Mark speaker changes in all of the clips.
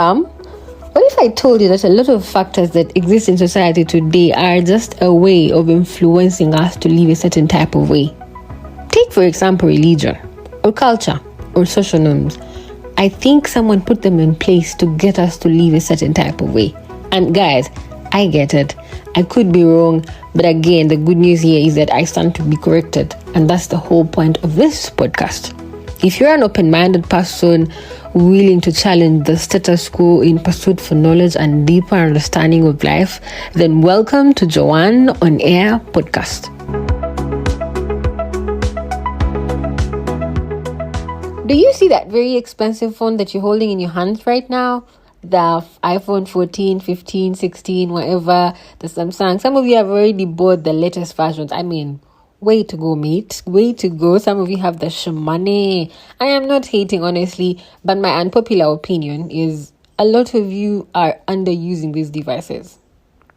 Speaker 1: Sam, what if I told you that a lot of factors that exist in society today are just a way of influencing us to live a certain type of way? Take, for example, religion, or culture, or social norms. I think someone put them in place to get us to live a certain type of way. And guys, I get it. I could be wrong, but again, the good news here is that I stand to be corrected. And that's the whole point of this podcast. If you're an open-minded person willing to challenge the status quo in pursuit for knowledge and deeper understanding of life, then welcome to Joanne on Air podcast. Do you see that very expensive phone that you're holding in your hands right now? The iPhone 14, 15, 16, whatever, the Samsung. Some of you have already bought the latest versions. I mean, way to go, mate. Way to go. Some of you have the money. I am not hating, honestly, but my unpopular opinion is a lot of you are underusing these devices.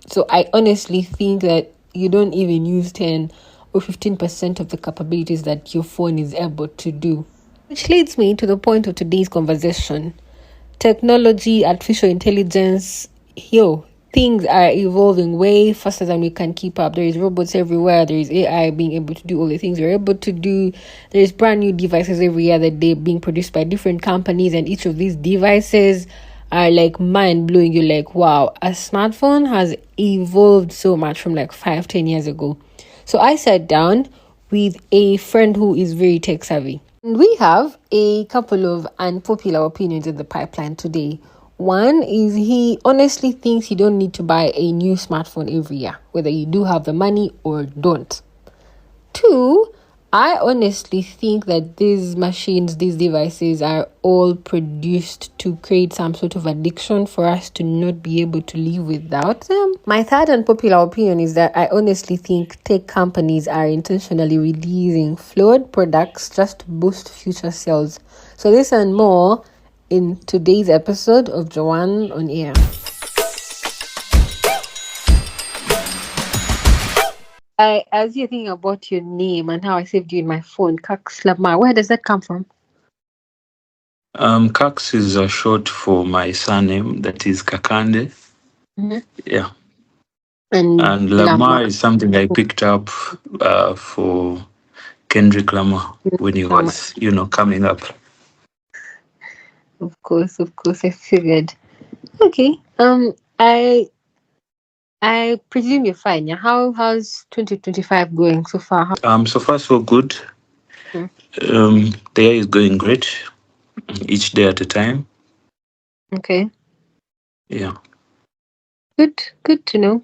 Speaker 1: So I honestly think that you don't even use 10 or 15% of the capabilities that your phone is able to do. Which leads me to the point of today's conversation. Technology, artificial intelligence, things are evolving way faster than we can keep up. There is robots everywhere. There is AI being able to do all the things we're able to do. There is brand new devices every other day being produced by different companies, and each of these devices are like mind-blowing. You're like, wow, a smartphone has evolved so much from like 5-10 years ago. So I sat down with a friend who is very tech savvy. And we have a couple of unpopular opinions in the pipeline today. One is he honestly thinks you don't need to buy a new smartphone every year, whether you do have the money or don't. Two, I honestly think that these machines, these devices are all produced to create some sort of addiction for us to not be able to live without them. My third unpopular opinion is that I honestly think tech companies are intentionally releasing flawed products just to boost future sales. So this and more in today's episode of Joanne on Air. I was thinking about your name and how I saved you in my phone, Kakslama. Where does that come from?
Speaker 2: Kax is a short for my surname, that is Kakande.
Speaker 1: Mm-hmm.
Speaker 2: Yeah.
Speaker 1: And
Speaker 2: Lamar is something I picked up for Kendrick Lamar when he was, coming up.
Speaker 1: Of course, I figured. Okay. I presume you're fine. Yeah. How's 2025 going so far?
Speaker 2: So far so good. The year is going great. Each day at a time.
Speaker 1: Okay.
Speaker 2: Yeah.
Speaker 1: Good to know.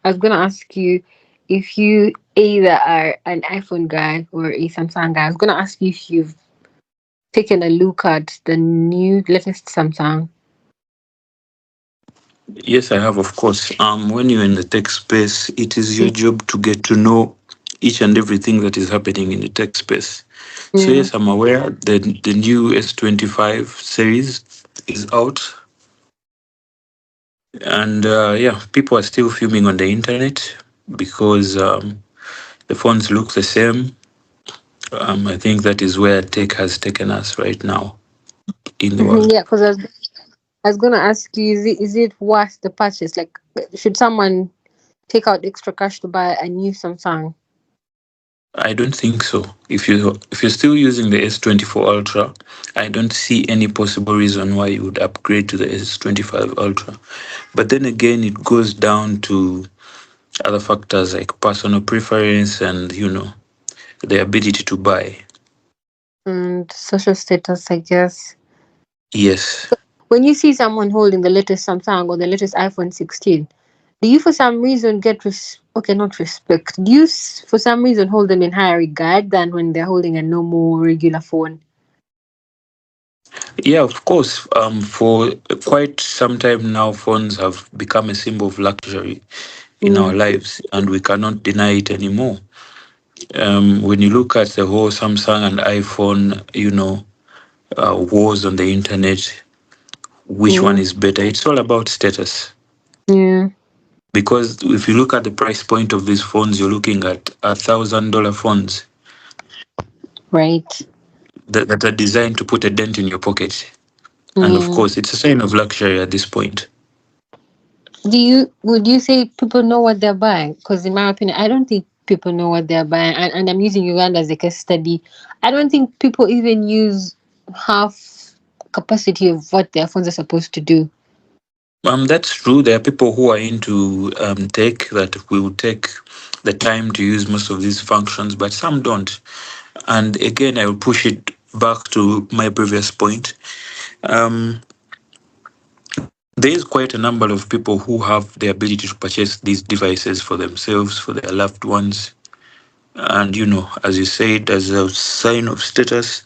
Speaker 1: I was gonna ask you if you either are an iPhone guy or a Samsung guy. I was gonna ask you if you've taken a look at the latest Samsung.
Speaker 2: Yes, I have, of course. When you're in the tech space, it is your job to get to know each and everything that is happening in the tech space. So yes, I'm aware that the new S25 series is out. And people are still filming on the internet because the phones look the same. I think that is where tech has taken us right now in the world.
Speaker 1: Yeah, because I was going to ask you, is it worth the purchase? Like, should someone take out extra cash to buy a new Samsung?
Speaker 2: I don't think so. If you're still using the S24 Ultra, I don't see any possible reason why you would upgrade to the S25 Ultra. But then again, it goes down to other factors like personal preference and, the ability to buy.
Speaker 1: And social status, I guess.
Speaker 2: Yes.
Speaker 1: When you see someone holding the latest Samsung or the latest iPhone 16, do you for some reason not respect? Do you for some reason hold them in higher regard than when they're holding a normal regular phone?
Speaker 2: Yeah, of course. For quite some time now, phones have become a symbol of luxury in our lives, and we cannot deny it anymore. When you look at the whole Samsung and iPhone, wars on the internet, which one is better? It's all about status.
Speaker 1: Yeah.
Speaker 2: Because if you look at the price point of these phones, you're looking at $1,000 phones.
Speaker 1: Right.
Speaker 2: That are designed to put a dent in your pocket. And of
Speaker 1: Yeah.
Speaker 2: course, it's a sign of luxury at this point.
Speaker 1: Would you say people know what they're buying? Because in my opinion, I don't think people know what they're buying. And I'm using Uganda as a case study. I don't think people even use half capacity of what their phones are supposed to do.
Speaker 2: That's true. There are people who are into tech that will take the time to use most of these functions, but some don't. And again, I will push it back to my previous point. Um, there is quite a number of people who have the ability to purchase these devices for themselves, for their loved ones. And, as you said, as a sign of status,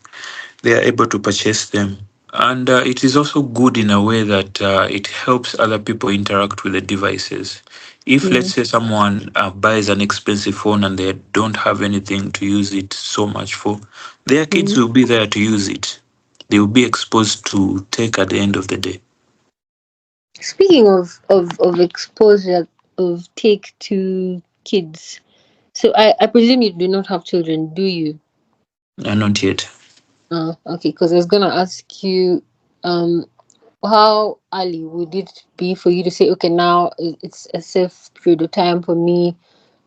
Speaker 2: they are able to purchase them. And it is also good in a way that it helps other people interact with the devices. If, let's
Speaker 1: Mm.
Speaker 2: say, someone buys an expensive phone and they don't have anything to use it so much for, their kids
Speaker 1: Mm.
Speaker 2: will be there to use it. They will be exposed to tech at the end of the day.
Speaker 1: Speaking of exposure of take to kids, so I presume you do not have children, do you?
Speaker 2: Not yet.
Speaker 1: Okay, because I was gonna ask you, um, how early would it be for you to say, okay, now it's a safe period of time for me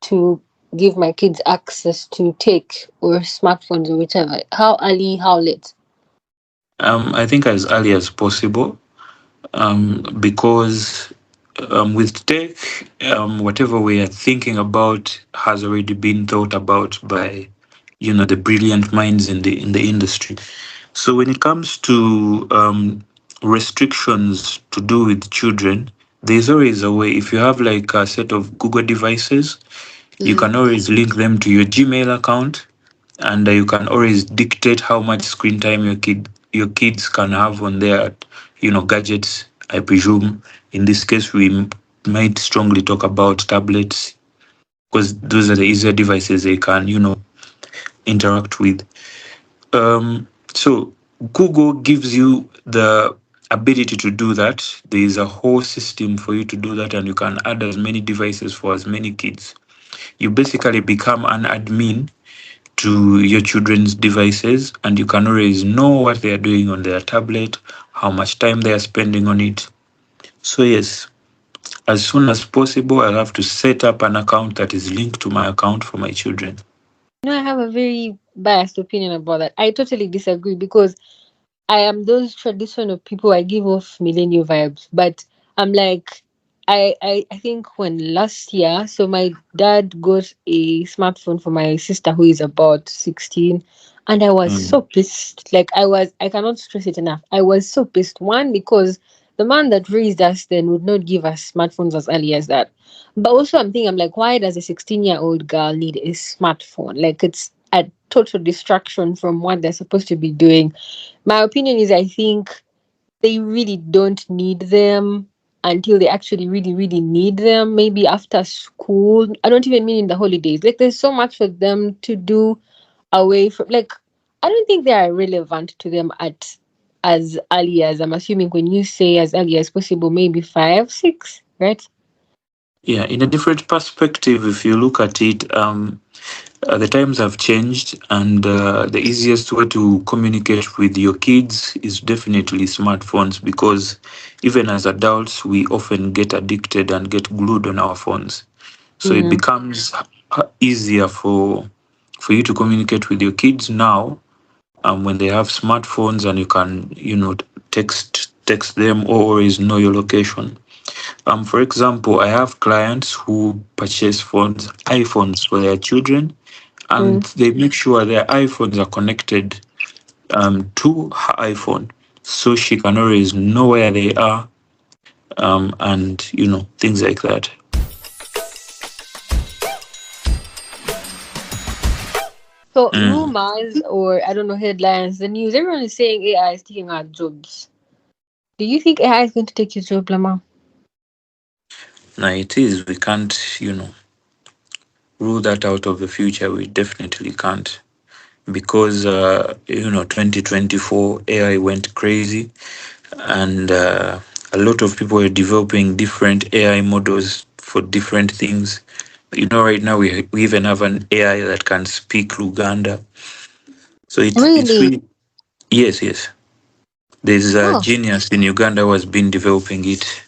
Speaker 1: to give my kids access to tech or smartphones or whichever? How early, how late?
Speaker 2: I think as early as possible, because with tech, whatever we are thinking about has already been thought about by, the brilliant minds in the industry. So when it comes to restrictions to do with children, there's always a way. If you have like a set of Google devices, you
Speaker 1: Mm.
Speaker 2: can always link them to your Gmail account, and you can always dictate how much screen time your kids can have on their gadgets. I presume in this case might strongly talk about tablets, because those are the easier devices they can interact with. So Google gives you the ability to do that. There is a whole system for you to do that, and you can add as many devices for as many kids. You basically become an admin to your children's devices, and you can always know what they are doing on their tablet, how much time they are spending on it. So yes, as soon as possible, I'll have to set up an account that is linked to my account for my children.
Speaker 1: No, I have a very biased opinion about that. I totally disagree because I am those traditional people. I give off millennial vibes, but I'm like, I think when last year, so my dad got a smartphone for my sister who is about 16, and I was
Speaker 2: Mm.
Speaker 1: so pissed. Like I cannot stress it enough. I was so pissed. One, because the man that raised us then would not give us smartphones as early as that. But also, I'm like, why does a 16-year-old girl need a smartphone? Like, it's a total distraction from what they're supposed to be doing. My opinion is, I think they really don't need them until they actually really, really need them. Maybe after school. I don't even mean in the holidays. Like, there's so much for them to do away from. Like, I don't think they are relevant to them at as early as, I'm assuming when you say as early as possible, maybe 5, 6, right?
Speaker 2: Yeah, in a different perspective, if you look at it, the times have changed, and the easiest way to communicate with your kids is definitely smartphones, because even as adults, we often get addicted and get glued on our phones. So it
Speaker 1: Mm.
Speaker 2: becomes easier for you to communicate with your kids now, when they have smartphones, and you can text them or always know your location. For example, I have clients who purchase iPhones for their children, and
Speaker 1: Mm.
Speaker 2: they make sure their iPhones are connected to her iPhone, so she can always know where they are, and things like that.
Speaker 1: So
Speaker 2: Mm.
Speaker 1: rumors or I don't know headlines, the news, everyone is saying AI is taking our jobs. Do you think AI is going to take your job, Lama?
Speaker 2: Now it is. We can't, rule that out of the future. We definitely can't, because 2024 AI went crazy, and a lot of people are developing different AI models for different things. Right now we even have an AI that can speak Luganda. So it's
Speaker 1: Really?
Speaker 2: really, yes, yes. There's a
Speaker 1: Oh,
Speaker 2: genius in Uganda who has been developing it.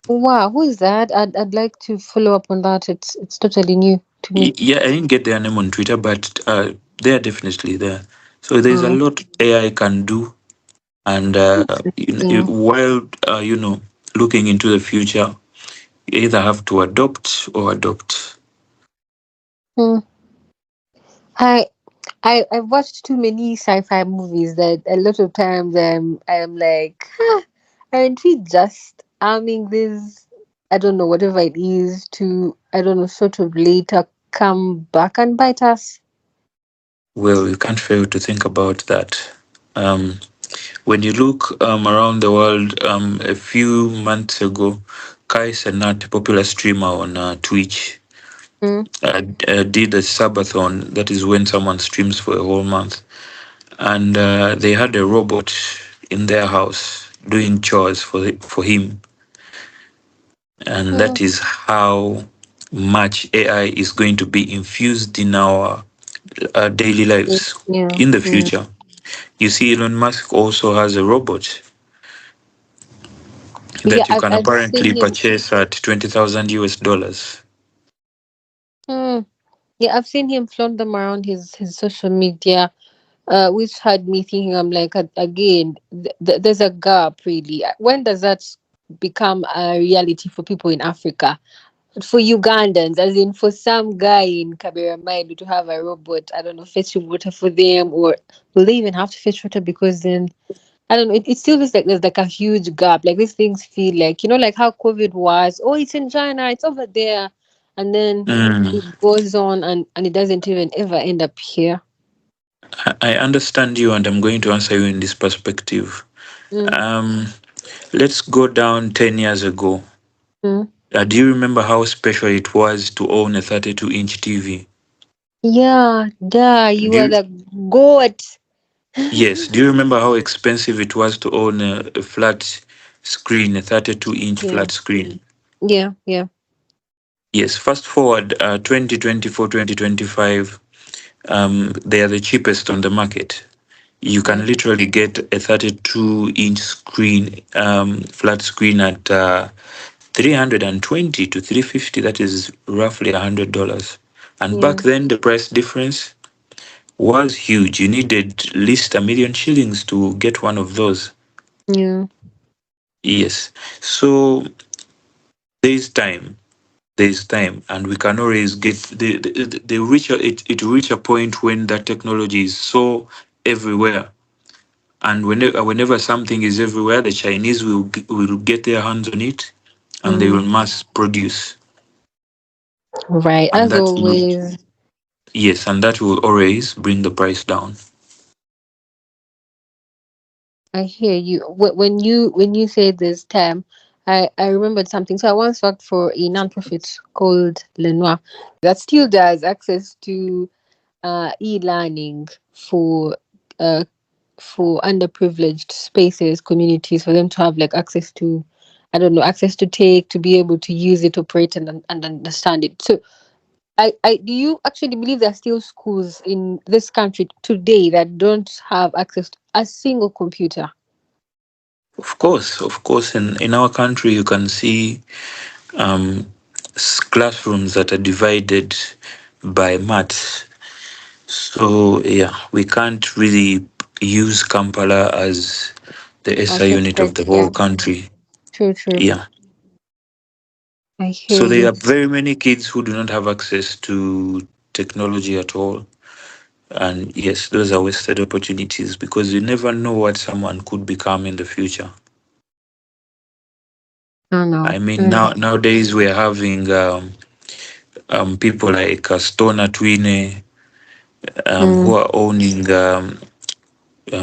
Speaker 1: wow. Who is that? I'd like to follow up on that. It's totally new to me.
Speaker 2: Yeah, I didn't get their name on Twitter, but they're definitely there. So there's a
Speaker 1: Mm,
Speaker 2: lot AI can do, and
Speaker 1: interesting.
Speaker 2: while looking into the future, you either have to adopt or adopt.
Speaker 1: Hmm. I I've watched too many sci-fi movies that a lot of times I'm like, huh, aren't we just arming this? I don't know, whatever it is to, I don't know, sort of later come back and bite us.
Speaker 2: Well, you can't fail to think about that. Um, when you look around the world, a few months ago, Kai Cenat, a popular streamer on Twitch,
Speaker 1: Mm,
Speaker 2: did a subathon. That is when someone streams for a whole month, and they had a robot in their house doing chores for him, and
Speaker 1: mm,
Speaker 2: that is how much AI is going to be infused in our daily lives
Speaker 1: yeah,
Speaker 2: in the
Speaker 1: yeah,
Speaker 2: future. You see, Elon Musk also has a robot
Speaker 1: yeah.
Speaker 2: that you can
Speaker 1: I've seen
Speaker 2: apparently
Speaker 1: him.
Speaker 2: purchase at 20,000 US dollars.
Speaker 1: Mm, yeah, I've seen him flaunt them around his social media, which had me thinking. I'm like, again, there's a gap really. When does that become a reality for people in Africa? For Ugandans, as in for some guy in Kabera Maidu to have a robot, I don't know, fetching water for them, or will they even have to fetch water? Because then, I don't know, it still feels like there's like a huge gap. Like these things feel like, like how COVID was, oh, it's in China, it's over there. And then
Speaker 2: Mm,
Speaker 1: it goes on and it doesn't even ever end up here.
Speaker 2: I understand you, and I'm going to answer you in this perspective.
Speaker 1: Mm,
Speaker 2: Um, let's go down 10 years ago.
Speaker 1: mm.
Speaker 2: Do you remember how special it was to own a 32-inch TV?
Speaker 1: Yeah, duh, you
Speaker 2: Do
Speaker 1: are
Speaker 2: you,
Speaker 1: the goat.
Speaker 2: yes. Do you remember how expensive it was to own a flat screen, a 32-inch
Speaker 1: Yeah,
Speaker 2: flat screen?
Speaker 1: yeah, yeah,
Speaker 2: Yes. Fast forward 2024, 2025, they are the cheapest on the market. You
Speaker 1: mm,
Speaker 2: can literally get a 32-inch screen, flat screen at 320 to 350. That is roughly $100. And back
Speaker 1: yeah,
Speaker 2: then, the price difference was huge. You needed at least 1 million shillings to get one of those.
Speaker 1: yeah.
Speaker 2: Yes. So there is time. There is time, and we can always get the reach. It reach a point when that technology is so everywhere. And whenever something is everywhere, the Chinese will get their hands on it, and they will
Speaker 1: Mm.
Speaker 2: mass produce,
Speaker 1: Right,
Speaker 2: and
Speaker 1: as
Speaker 2: that will,
Speaker 1: always.
Speaker 2: yes, and that will always bring the price down.
Speaker 1: I hear you. When you say this term, I remembered something. So I once worked for a nonprofit called Lenoir that still does access to e-learning uh for underprivileged spaces, communities, for them to have like access to, I don't know, access to take to be able to use it, operate, and understand it. So I do you actually believe there are still schools in this country today that don't have access to a single computer?
Speaker 2: Of course, in our country, you can see um, classrooms that are divided by maths. So yeah, we can't really use Kampala as the
Speaker 1: As
Speaker 2: SI
Speaker 1: the
Speaker 2: unit of the
Speaker 1: stretch,
Speaker 2: whole
Speaker 1: yeah.
Speaker 2: country.
Speaker 1: True, true.
Speaker 2: Yeah.
Speaker 1: I hear
Speaker 2: So there
Speaker 1: you.
Speaker 2: are very many kids who do not have access to technology at all. And yes, those are wasted opportunities because you never know what someone could become in the future.
Speaker 1: I know.
Speaker 2: I mean,
Speaker 1: Mm.
Speaker 2: nowadays we're having people like Stona Twine who
Speaker 1: Mm.
Speaker 2: are owning $1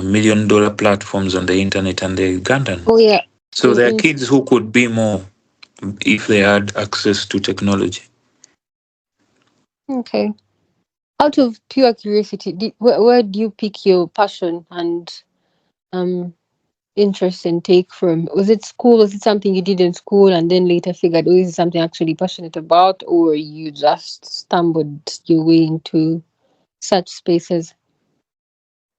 Speaker 2: million platforms on the internet, and they're Ugandan.
Speaker 1: Oh yeah.
Speaker 2: So there are
Speaker 1: In,
Speaker 2: kids who could be more if they had access to technology.
Speaker 1: okay. Out of pure curiosity, where do you pick your passion and um interest and take from? Was it school? Was it something you did in school and then later figured, oh, this is something I'm actually passionate about, or you just stumbled your way into such spaces?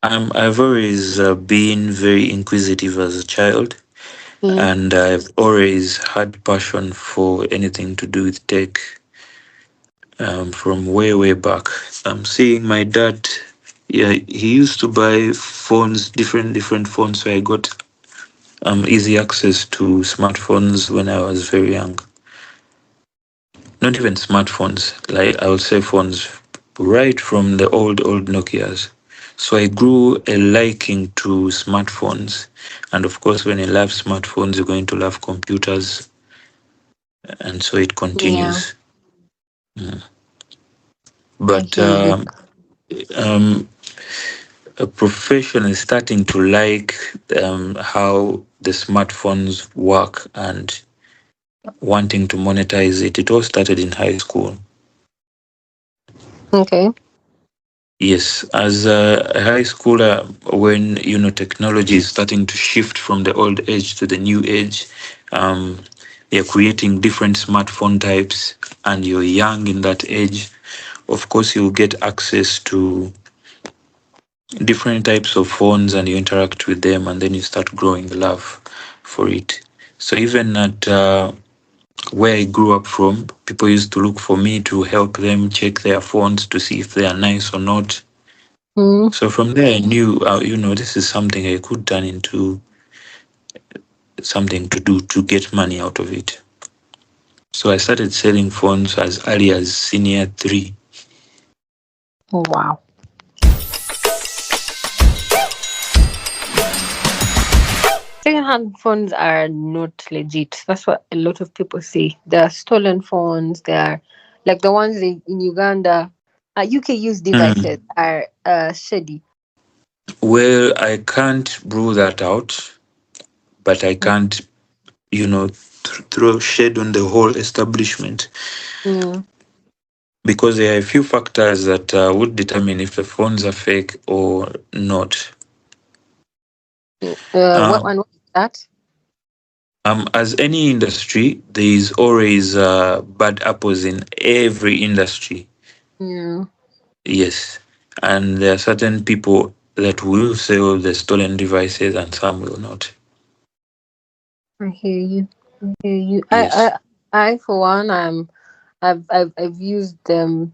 Speaker 2: I've always been very inquisitive as a child,
Speaker 1: Mm.
Speaker 2: and I've always had passion for anything to do with tech. From way back, seeing my dad, yeah, he used to buy phones, different phones. So I got easy access to smartphones when I was very young. Not even smartphones, like I would say phones, right from the old Nokias. So I grew a liking to smartphones, and of course, when you love smartphones, you're going to love computers, and so it
Speaker 1: Yeah,
Speaker 2: continues.
Speaker 1: I
Speaker 2: But
Speaker 1: hear you.
Speaker 2: um, a profession is starting to like how the smartphones work and wanting to monetize it. It all started in high school.
Speaker 1: Okay.
Speaker 2: Yes, as a high schooler, when technology is starting to shift from the old age to the new age, um, they're creating different smartphone types, and you're young in that age. Of course, you'll get access to different types of phones, and you interact with them, and then you start growing love for it. So even at where I grew up from, people used to look for me to help them check their phones to see if they are nice or not.
Speaker 1: Mm.
Speaker 2: So from there, I knew, this is something I could turn into something to do to get money out of it. So I started selling phones as early as senior three.
Speaker 1: Oh, wow. Second-hand phones are not legit. That's what a lot of people say. They are stolen phones. They are like the ones in Uganda. UK use devices
Speaker 2: Mm.
Speaker 1: are shady.
Speaker 2: Well, I can't rule that out, but I can't, throw shade on the whole establishment
Speaker 1: Mm.
Speaker 2: because there are a few factors that would determine if the phones are fake or not.
Speaker 1: What
Speaker 2: Um,
Speaker 1: one was that?
Speaker 2: as any industry, there is always bad apples in every industry.
Speaker 1: Yeah,
Speaker 2: Yes. And there are certain people that will sell the stolen devices and some will not.
Speaker 1: I hear you. I hear you.
Speaker 2: Yes.
Speaker 1: I for one, I've used them.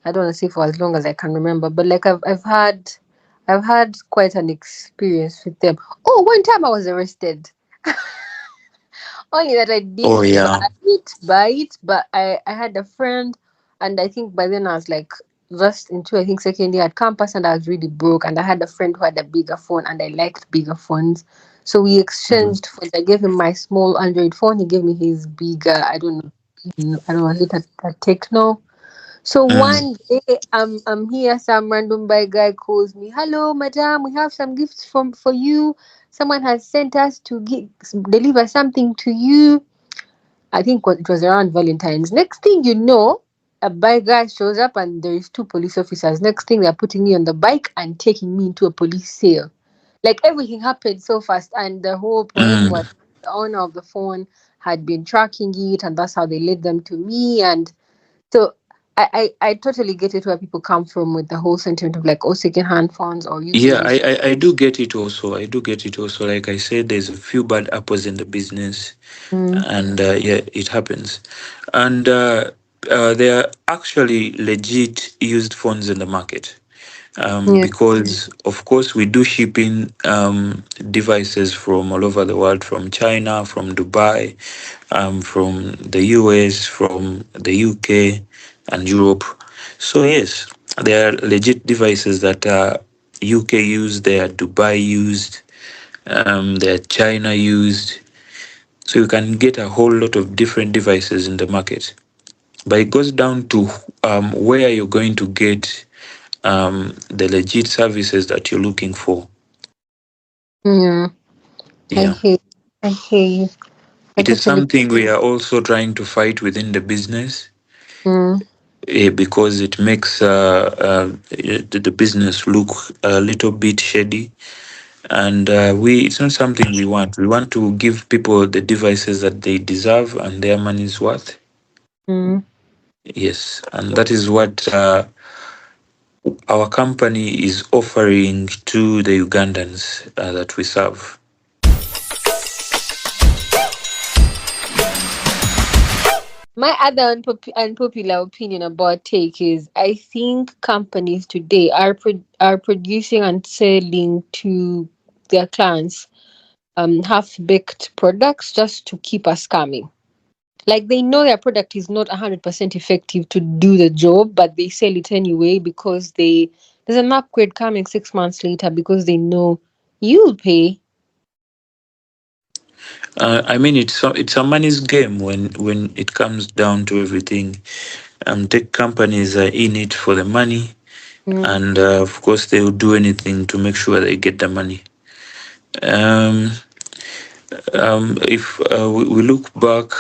Speaker 1: I don't want to say for as long as I can remember, but like I've had quite an experience with them. Oh, one time I was arrested. Only that I
Speaker 2: Oh,
Speaker 1: didn't
Speaker 2: yeah.
Speaker 1: buy it, but I had a friend, and I think by then I was like just into I think second year at campus, and I was really broke, and I had a friend who had a bigger phone, and I liked bigger phones, so we
Speaker 2: Mhm.
Speaker 1: exchanged phones. I gave him my small Android phone, he gave me his bigger. I don't know, was it a Techno? So
Speaker 2: Mm.
Speaker 1: one day I'm here, some random by guy calls me, "Hello, madam, we have some gifts from for you. Someone has sent us to deliver something to you." I think it was around Valentine's. Next thing you know, a bike guy shows up and there is two police officers. Next thing they're putting me on the bike and taking me into a police cell. Like everything happened so fast, and the whole point was
Speaker 2: Mm.
Speaker 1: the owner of the phone had been tracking it, and that's how they led them to me. And so I totally get it where people come from with the whole sentiment of like, oh, second-hand phones or you can
Speaker 2: Yeah,
Speaker 1: use.
Speaker 2: I do get it also. I do get it also. Like I said, there's a few bad apples in the business,
Speaker 1: Mm,
Speaker 2: and yeah, it happens. And there are actually legit used phones in the market.
Speaker 1: yeah.
Speaker 2: Because of course we do ship in devices from all over the world, from China, from Dubai, from the US, from the UK, and Europe. So yes, there are legit devices that are UK used, they are Dubai used, they are China used. So you can get a whole lot of different devices in the market. But it goes down to where you're going to get the legit services that you're looking for.
Speaker 1: Yeah. I
Speaker 2: Yeah.
Speaker 1: hear I hear you. I
Speaker 2: It is
Speaker 1: totally.
Speaker 2: something we are also trying to fight within the business
Speaker 1: Mm,
Speaker 2: because it makes the business look a little bit shady. And it's not something we want. We want to give people the devices that they deserve and their money's worth.
Speaker 1: mm,
Speaker 2: Yes. And that is our company is offering to the Ugandans that we serve.
Speaker 1: My other unpopular opinion about take is I think companies today are producing and selling to their clients half baked products just to keep us scamming. Like they know their product is not 100% effective to do the job, but they sell it anyway because there's an upgrade coming 6 months later because they know you'll pay.
Speaker 2: I mean, it's a money's game when it comes down to everything. Tech companies are in it for the money,
Speaker 1: Mm,
Speaker 2: and of course they will do anything to make sure they get the money. Um, if we look back,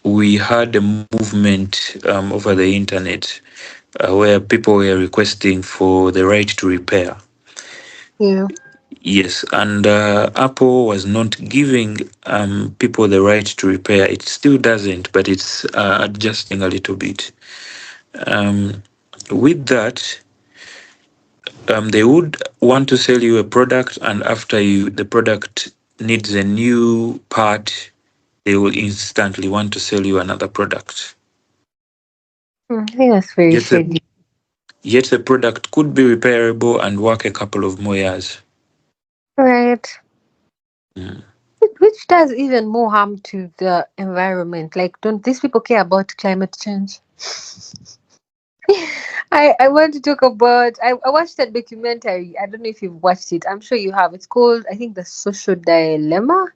Speaker 2: we had a movement over the internet where people were requesting for the right to repair.
Speaker 1: yeah.
Speaker 2: Yes, and Apple was not giving people the right to repair. It still doesn't, but it's adjusting a little bit. Um, with that, they would want to sell you a product, and after the product needs a new part, they will instantly want to sell you another product.
Speaker 1: I think that's very
Speaker 2: Yet the,
Speaker 1: shady.
Speaker 2: yet the product could be repairable and work a couple of more years.
Speaker 1: Right.
Speaker 2: Mm.
Speaker 1: Which does even more harm to the environment. Like, don't these people care about climate change? I want to talk about. I watched that documentary. I don't know if you've watched it. I'm sure you have. It's called, I think, The Social Dilemma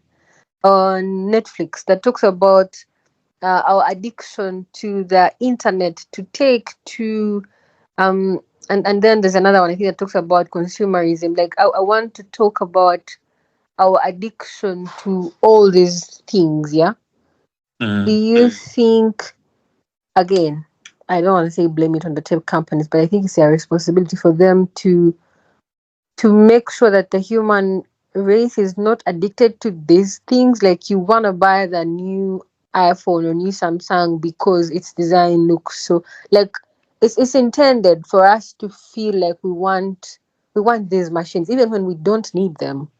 Speaker 1: on Netflix, that talks about our addiction to the internet, to take to and then there's another one I think that talks about consumerism. Like I want to talk about our addiction to all these things. Yeah. Do
Speaker 2: Mm.
Speaker 1: you think, again, I don't want to say blame it on the tech companies, but I think it's their responsibility for them to make sure that the human race is not addicted to these things. Like you want to buy the new iPhone or new Samsung because its design looks so, like it's intended for us to feel like we want these machines even when we don't need them.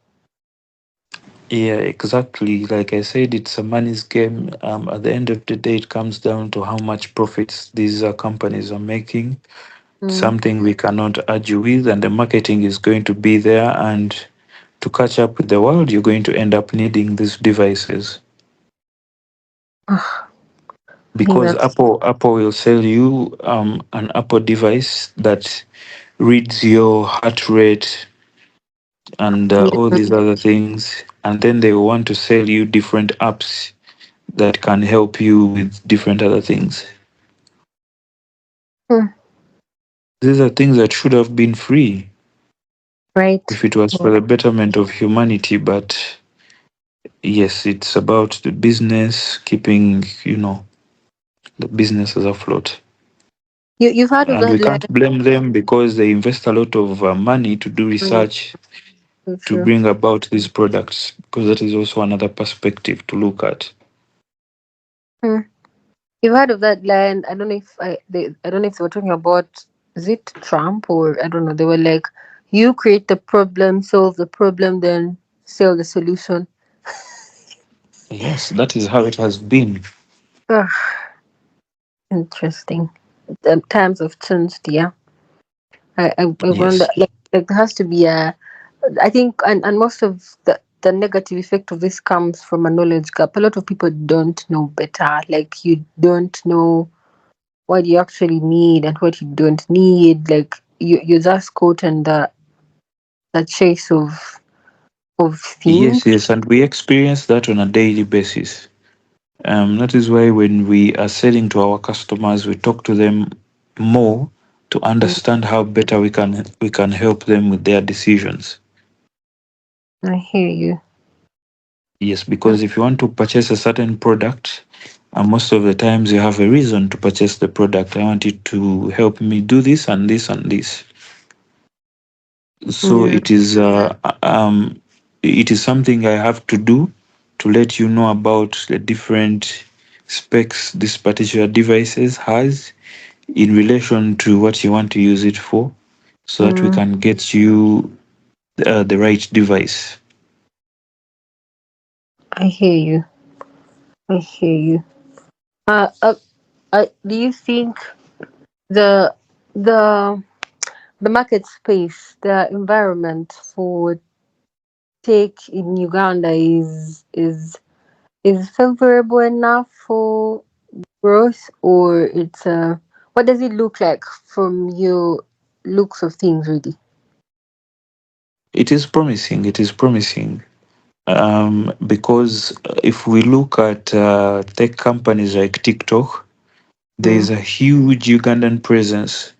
Speaker 2: Yeah, exactly. Like I said, it's a money's game. At the end of the day, it comes down to how much profits these companies are making.
Speaker 1: Mm.
Speaker 2: Something we cannot argue with, and the marketing is going to be there. And to catch up with the world, you're going to end up needing these devices
Speaker 1: I think
Speaker 2: because
Speaker 1: that's
Speaker 2: Apple will sell you an Apple device that reads your heart rate and all
Speaker 1: yeah.
Speaker 2: these other things, and then they want to sell you different apps that can help you with different other things.
Speaker 1: Hmm.
Speaker 2: These are things that should have been free
Speaker 1: Right.
Speaker 2: if it was for the betterment of humanity. But yes, it's about the business, keeping, the businesses afloat.
Speaker 1: You've heard of
Speaker 2: And
Speaker 1: that
Speaker 2: we
Speaker 1: line?
Speaker 2: can't blame them because they invest a lot of money to do
Speaker 1: Mm,
Speaker 2: research
Speaker 1: so
Speaker 2: to
Speaker 1: true.
Speaker 2: bring about these products, because that is also another perspective to look at.
Speaker 1: Hmm. You've heard of that line? I don't know if they were talking about, is it Trump or I don't know. They were like, "You create the problem, solve the problem, then sell the solution."
Speaker 2: Yes, that is how it has been.
Speaker 1: Ugh, interesting. The times have changed. Yeah, I wonder.
Speaker 2: Yes.
Speaker 1: Like there has to be a. I think, and most of the negative effect of this comes from a knowledge gap. A lot of people don't know better. Like you don't know what you actually need and what you don't need. Like you're just caught in the chase of things.
Speaker 2: Yes, and we experience that on a daily basis. That is why when we are selling to our customers, we talk to them more to
Speaker 1: Mm,
Speaker 2: understand how better we can help them with their decisions.
Speaker 1: I hear you.
Speaker 2: Yes, because if you want to purchase a certain product, and most of the times you have a reason to purchase the product. I want you to help me do this and this and this. So
Speaker 1: Yeah.
Speaker 2: it is something I have to do to let you know about the different specs this particular devices has in relation to what you want to use it for. so that we
Speaker 1: Mm,
Speaker 2: can get you the right device.
Speaker 1: I hear you. I hear you. Uh, uh, do you think the the the market space, the environment for tech in Uganda is favorable enough for growth, or it's what does it look like from your looks of things, really?
Speaker 2: It is promising. It is promising. Because if we look at tech companies like TikTok, there
Speaker 1: Mm,
Speaker 2: is a huge Ugandan presence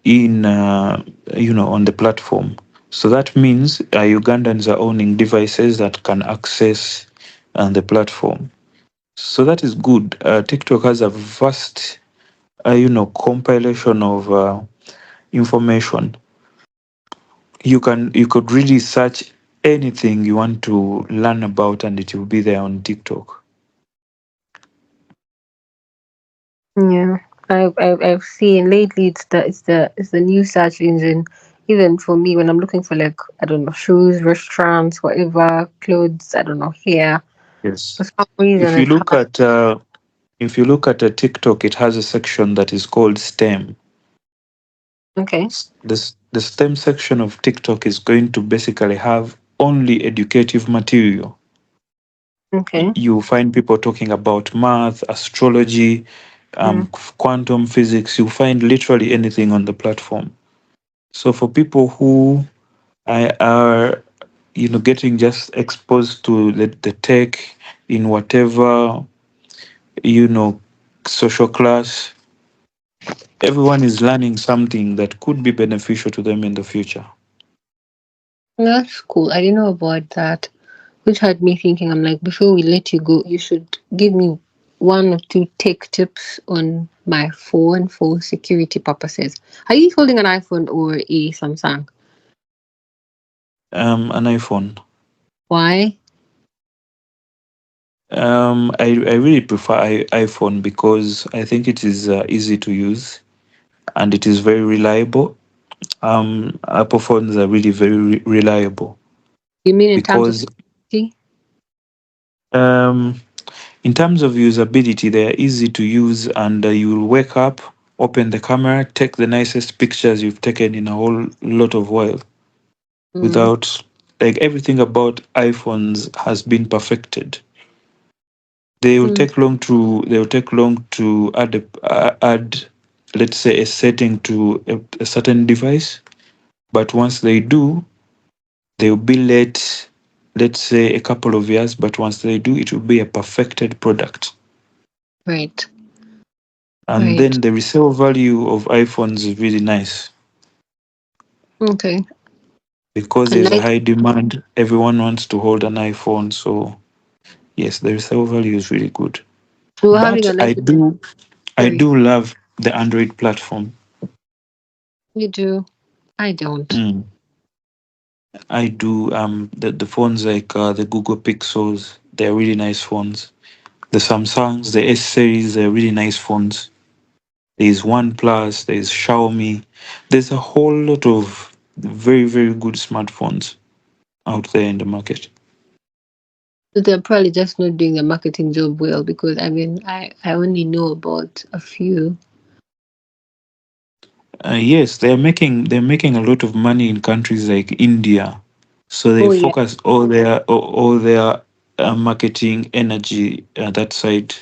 Speaker 2: in on the platform. So that means Ugandans are owning devices that can access the platform. So that is good. TikTok has a vast compilation of information. You could really search anything you want to learn about, and it will be there on TikTok.
Speaker 1: yeah, I've seen lately. It's the new search engine. Even for me, when I'm looking for, like, I don't know, shoes, restaurants, whatever, clothes, I don't know, hair. For
Speaker 2: Yes.
Speaker 1: some reason,
Speaker 2: If you
Speaker 1: it
Speaker 2: look
Speaker 1: has.
Speaker 2: at a TikTok, it has a section that is called STEM.
Speaker 1: Okay,
Speaker 2: The STEM section of TikTok is going to basically have only educative material.
Speaker 1: okay.
Speaker 2: You find people talking about math, astrology,
Speaker 1: Mm,
Speaker 2: quantum physics. You find literally anything on the platform. So for people who are getting just exposed to the tech in whatever you know social class, everyone is learning something that could be beneficial to them in the future.
Speaker 1: that's cool. I didn't know about that. Which had me thinking, I'm like, before we let you go, you should give me one or two tech tips on my phone for security purposes. Are you holding an iPhone or a Samsung?
Speaker 2: An iPhone.
Speaker 1: Why?
Speaker 2: I really prefer iPhone because I think it is easy to use and it is very reliable. Apple phones are really very reliable
Speaker 1: You mean in terms of
Speaker 2: because
Speaker 1: security?
Speaker 2: um, in terms of usability, they are easy to use, and you'll wake up, open the camera, take the nicest pictures you've taken in a whole lot of while
Speaker 1: Mm,
Speaker 2: without, like, everything about iPhones has been perfected.
Speaker 1: mm,
Speaker 2: They will take long to add, let's say, a setting to a certain device, but once they do, they will be late, let's say a couple of years, but once they do, it will be a perfected product.
Speaker 1: right,
Speaker 2: And
Speaker 1: right.
Speaker 2: then the resale value of iPhones is really nice
Speaker 1: Okay.
Speaker 2: because
Speaker 1: I
Speaker 2: there's a
Speaker 1: like.
Speaker 2: high demand. Everyone wants to hold an iPhone, so yes, the resale value is really good.
Speaker 1: We were having
Speaker 2: But
Speaker 1: a nice.
Speaker 2: I
Speaker 1: Sorry,
Speaker 2: do love the Android platform.
Speaker 1: you do. I don't.
Speaker 2: Mm, I do. The phones like the Google Pixels, they're really nice phones. The Samsungs, the S series, they're really nice phones. There's OnePlus, there's Xiaomi. There's a whole lot of very, very good smartphones out there in the market.
Speaker 1: So they're probably just not doing the marketing job well, because I mean, I only know about a few.
Speaker 2: Yes, they're making a lot of money in countries like India, so they
Speaker 1: Oh yeah.
Speaker 2: focus all their marketing energy that side.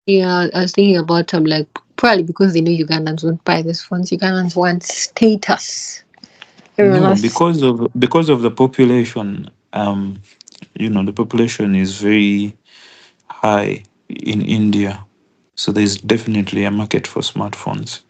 Speaker 1: Yeah, I was thinking about like, probably because they know Ugandans won't buy these phones. Ugandans want status. Everyone
Speaker 2: No,
Speaker 1: has.
Speaker 2: because of the population. The population is very high in India, so there's definitely a market for smartphones.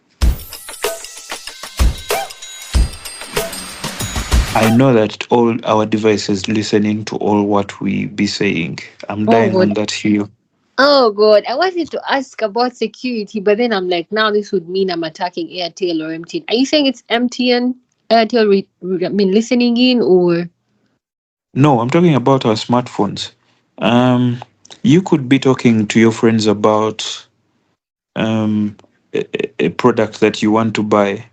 Speaker 2: I know that all our devices listening to all what we be saying. I'm
Speaker 1: Oh
Speaker 2: dying
Speaker 1: god.
Speaker 2: on that hill.
Speaker 1: Oh god. I wanted to ask about security, but then I'm like, now this would mean I'm attacking Airtel or MTN. Are you saying it's MTN, Airtel? I mean, listening in, or
Speaker 2: No, I'm talking about our smartphones. Um, you could be talking to your friends about um, a product that you want to buy,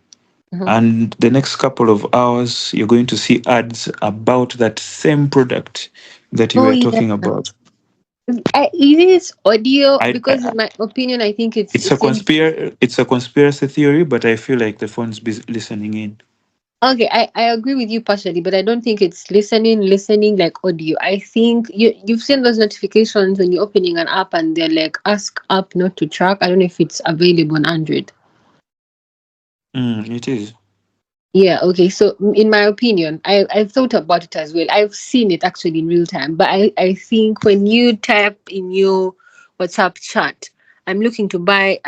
Speaker 1: Mhm.
Speaker 2: and the next couple of hours you're going to see ads about that same product that you
Speaker 1: Oh
Speaker 2: were
Speaker 1: yeah.
Speaker 2: talking about.
Speaker 1: It is audio because,
Speaker 2: I
Speaker 1: in my opinion, I think
Speaker 2: it's a
Speaker 1: it's in.
Speaker 2: conspiracy theory, but I feel like the phone's listening in.
Speaker 1: Okay, I agree with you partially, but I don't think it's listening like audio. I think you've seen those notifications when you're opening an app and they're like ask app not to track. I don't know if it's available on Android.
Speaker 2: It is.
Speaker 1: Yeah, okay. So in my opinion, I've thought about it as well. I've seen it actually in real time. But I think when you type in your WhatsApp chat, I'm looking to buy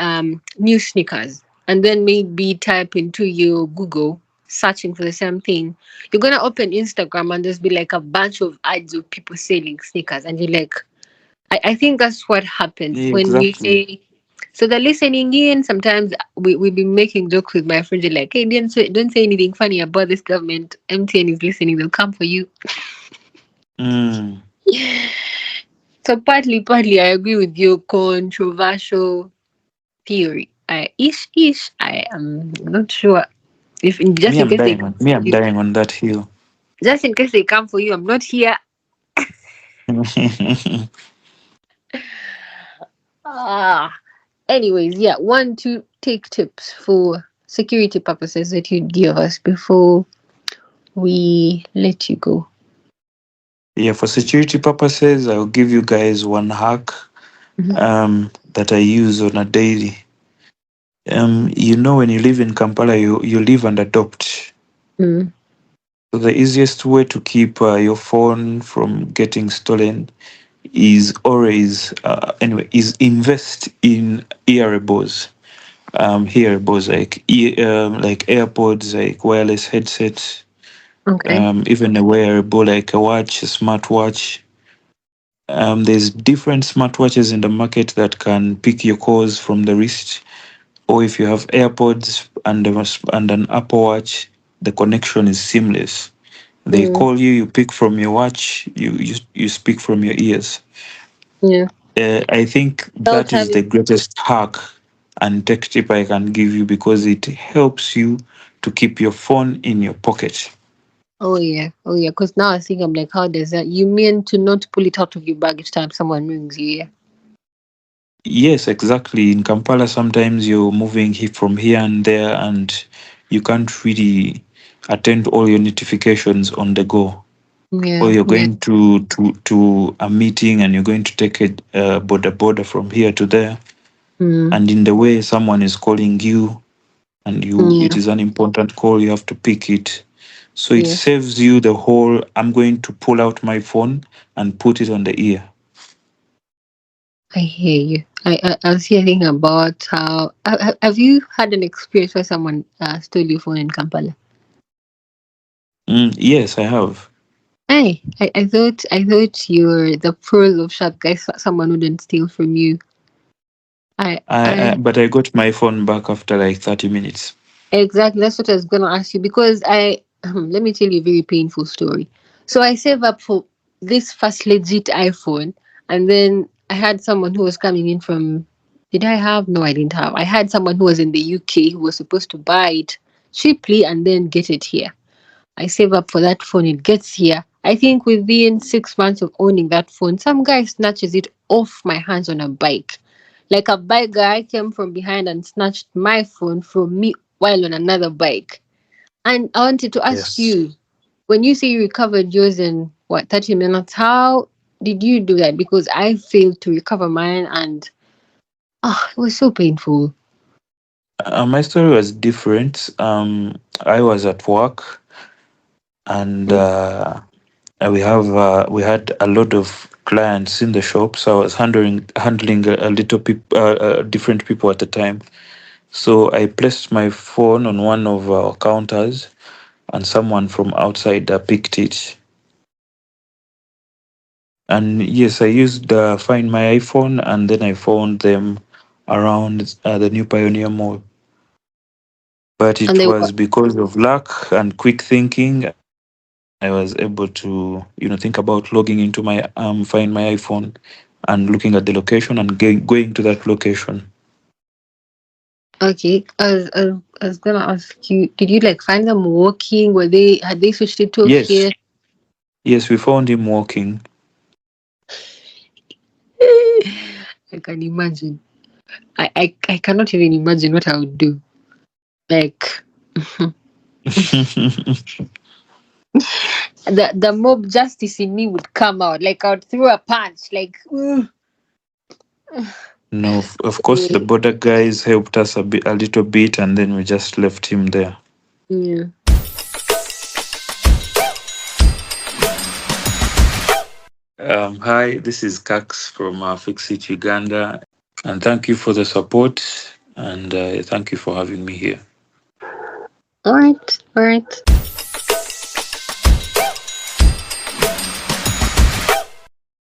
Speaker 1: new sneakers, and then maybe type into your Google searching for the same thing, you're gonna open Instagram and there's be like a bunch of ads of people selling sneakers, and you're like, I think that's what happens
Speaker 2: Yeah,
Speaker 1: when we
Speaker 2: exactly.
Speaker 1: say. So they're listening in. Sometimes we've been making jokes with my friends. They're like, "Hey, don't say anything funny about this government. MTN is listening. They'll come for you."
Speaker 2: Mm.
Speaker 1: So partly, I agree with your controversial theory. I am not sure if
Speaker 2: Me,
Speaker 1: just in
Speaker 2: I'm
Speaker 1: case they
Speaker 2: dying
Speaker 1: come
Speaker 2: on me.
Speaker 1: for
Speaker 2: I'm
Speaker 1: you,
Speaker 2: dying on that hill.
Speaker 1: just in case they come for you, I'm not here. Ah. Anyways, yeah, one to take tips for security purposes that you'd give us before we let you go.
Speaker 2: Yeah, for security purposes, I'll give you guys one hack
Speaker 1: Mhm.
Speaker 2: that I use on a daily. When you live in Kampala, you live and adopt.
Speaker 1: Mm.
Speaker 2: So the easiest way to keep your phone from getting stolen is always is invest in earables. Hearables like AirPods, like wireless headsets,
Speaker 1: Okay.
Speaker 2: even a wearable like a watch, a smartwatch. There's different smartwatches in the market that can pick your calls from the wrist, or if you have AirPods and an Apple Watch, the connection is seamless. They
Speaker 1: Mm.
Speaker 2: call you, you pick from your watch, you speak from your ears.
Speaker 1: Yeah.
Speaker 2: I think
Speaker 1: Without
Speaker 2: that is the
Speaker 1: having.
Speaker 2: greatest hack and tech tip I can give you because it helps you to keep your phone in your pocket.
Speaker 1: Oh yeah. Oh yeah. Because now I think I'm like, how does that? You mean to not pull it out of your bag each time someone rings you? Yeah.
Speaker 2: Yes, exactly. In Kampala, sometimes you're moving from here and there, and you can't really attend all your notifications on the go. Or
Speaker 1: Yeah.
Speaker 2: you're
Speaker 1: Yeah.
Speaker 2: going to a meeting and you're going to take a border from here to there,
Speaker 1: Mm.
Speaker 2: and in the way someone is calling you, and it
Speaker 1: Yeah.
Speaker 2: is an important call, you have to pick it. So it
Speaker 1: Yeah.
Speaker 2: saves you the whole I'm going to pull out my phone and put it on the ear.
Speaker 1: I hear you. I was hearing about how. Have you had an experience where someone stole your phone in Kampala?
Speaker 2: Yes, I have.
Speaker 1: Hey, I thought you were the pearl of sharp guys. Someone wouldn't steal from you. I
Speaker 2: But I got my phone back after like 30 minutes.
Speaker 1: exactly, that's what I was gonna ask you because I let me tell you a very painful story. So I saved up for this first legit iPhone, and then I had someone who was coming in from. Did I have? No, I didn't have. I had someone who was in the UK who was supposed to buy it cheaply and then get it here. I save up for that phone. It gets here. I think within 6 months of owning that phone, some guy snatches it off my hands on a bike. Like a bike guy came from behind and snatched my phone from me while on another bike. And I wanted to ask
Speaker 2: Yes.
Speaker 1: you, when you say you recovered yours in what 30 minutes, how did you do that? Because I failed to recover mine, and it was so painful.
Speaker 2: My story was different. I was at work, and
Speaker 1: Mm.
Speaker 2: we had a lot of clients in the shop, so I was handling a little different people at the time. So I placed my phone on one of our counters, and someone from outside picked it. And yes, I used Find My iPhone, and then I found them around the New Pioneer Mall. But
Speaker 1: And
Speaker 2: it
Speaker 1: they were
Speaker 2: was because of luck and quick thinking. I was able to, think about logging into my Find My iPhone and looking at the location and going to that location.
Speaker 1: Okay, I was gonna ask you, did you like find them walking? Had they switched it to a
Speaker 2: Yes,
Speaker 1: gear?
Speaker 2: yes, we found him walking.
Speaker 1: I can imagine. I cannot even imagine what I would do. Like the mob justice in me would come out. Like I would throw a punch. Like
Speaker 2: No, of course the border guys helped us a little bit, and then we just left him there.
Speaker 1: yeah.
Speaker 2: Hi, this is Cax from Fix It Uganda, and thank you for the support, and thank you for having me here.
Speaker 1: All right, all right.